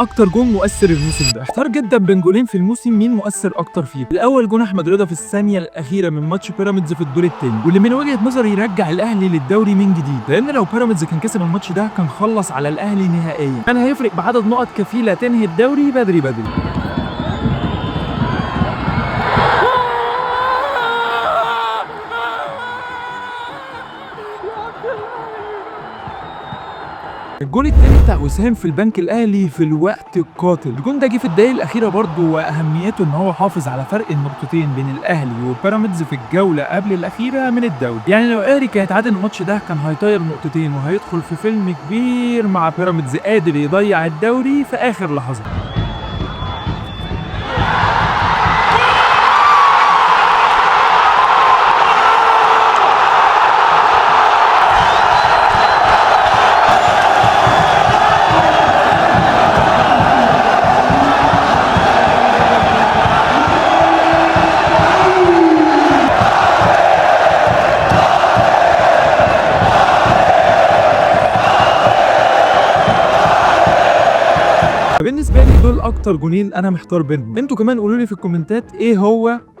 اكتر جون مؤثر الموسم ده؟ احتار جدا بين جولين في الموسم، مين مؤثر اكتر فيه؟ الاول جون احمد رضا في الثانيه الاخيره من ماتش بيراميدز في الدور الثاني، واللي من وجهه نظري يرجع الاهلي للدوري من جديد، لان لو بيراميدز كان كسب الماتش ده كان خلص على الاهلي نهائيا، كان هيفرق بعدد نقط كفيله تنهي الدوري بدري بدري. الجون التاني بتاع وسام في البنك الاهلي في الوقت القاتل، الجون ده جه في الدقايق الاخيره برضه، واهميته ان هو حافظ على فرق النقطتين بين الاهلي وبيراميدز في الجوله قبل الاخيره من الدوري. يعني لو الاهلي كان اتعادل الماتش ده كان هيطير نقطتين وهيدخل في فيلم كبير مع بيراميدز قادر يضيع الدوري في اخر لحظه. بالنسبه لي دول اكتر جونين انا محتار بينهم، انتوا كمان قولوا لي في الكومنتات ايه هو